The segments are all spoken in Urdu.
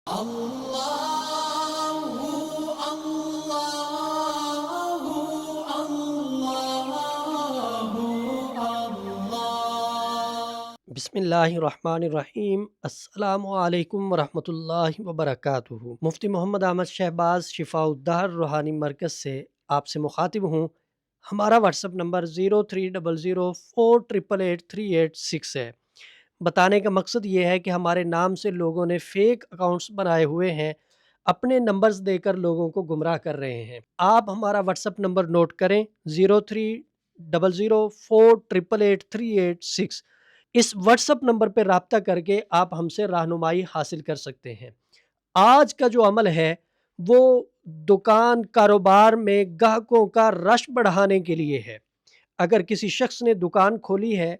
بسم اللہ الرحمن الرحیم۔ السلام علیکم ورحمۃ اللہ وبرکاتہ۔ مفتی محمد احمد شہباز شفاء الدہر روحانی مرکز سے آپ سے مخاطب ہوں۔ ہمارا واٹس اپ نمبر 030048883886 ہے۔ بتانے کا مقصد یہ ہے کہ ہمارے نام سے لوگوں نے فیک اکاؤنٹس بنائے ہوئے ہیں، اپنے نمبرز دے کر لوگوں کو گمراہ کر رہے ہیں۔ آپ ہمارا واٹس اپ نمبر نوٹ کریں 030048883886۔ اس واٹس اپ نمبر پہ رابطہ کر کے آپ ہم سے رہنمائی حاصل کر سکتے ہیں۔ آج کا جو عمل ہے وہ دکان کاروبار میں گاہکوں کا رش بڑھانے کے لیے ہے۔ اگر کسی شخص نے دکان کھولی ہے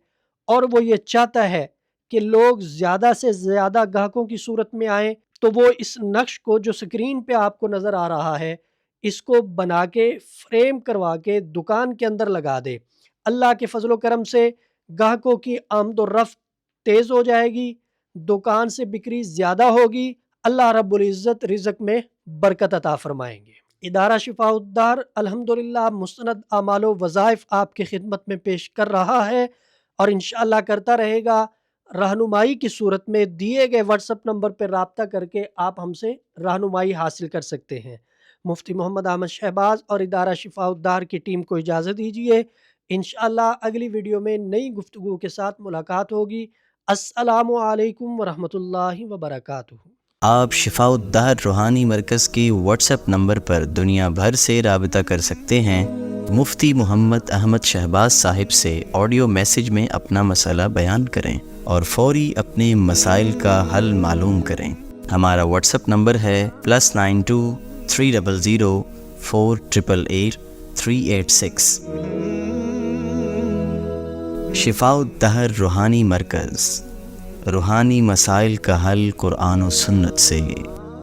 اور وہ یہ چاہتا ہے کہ لوگ زیادہ سے زیادہ گاہکوں کی صورت میں آئیں، تو وہ اس نقش کو جو سکرین پہ آپ کو نظر آ رہا ہے اس کو بنا کے فریم کروا کے دکان کے اندر لگا دے۔ اللہ کے فضل و کرم سے گاہکوں کی آمد و رفت تیز ہو جائے گی، دکان سے بکری زیادہ ہوگی، اللہ رب العزت رزق میں برکت عطا فرمائیں گے۔ ادارہ شفاء الدہر الحمدللہ مستند اعمال و وظائف آپ کی خدمت میں پیش کر رہا ہے اور انشاءاللہ کرتا رہے گا۔ رہنمائی کی صورت میں دیے گئے واٹس اپ نمبر پر رابطہ کر کے آپ ہم سے رہنمائی حاصل کر سکتے ہیں۔ مفتی محمد احمد شہباز اور ادارہ شفاء الدہر کی ٹیم کو اجازت دیجیے۔ انشاءاللہ اگلی ویڈیو میں نئی گفتگو کے ساتھ ملاقات ہوگی۔ السلام علیکم ورحمۃ اللہ وبرکاتہ۔ آپ شفاء الدہر روحانی مرکز کے واٹس ایپ نمبر پر دنیا بھر سے رابطہ کر سکتے ہیں۔ مفتی محمد احمد شہباز صاحب سے آڈیو میسج میں اپنا مسئلہ بیان کریں اور فوری اپنے مسائل کا حل معلوم کریں۔ ہمارا واٹس ایپ نمبر ہے +92 300 488 386۔ شفاء الدہر روحانی مرکز، روحانی مسائل کا حل قرآن و سنت سے۔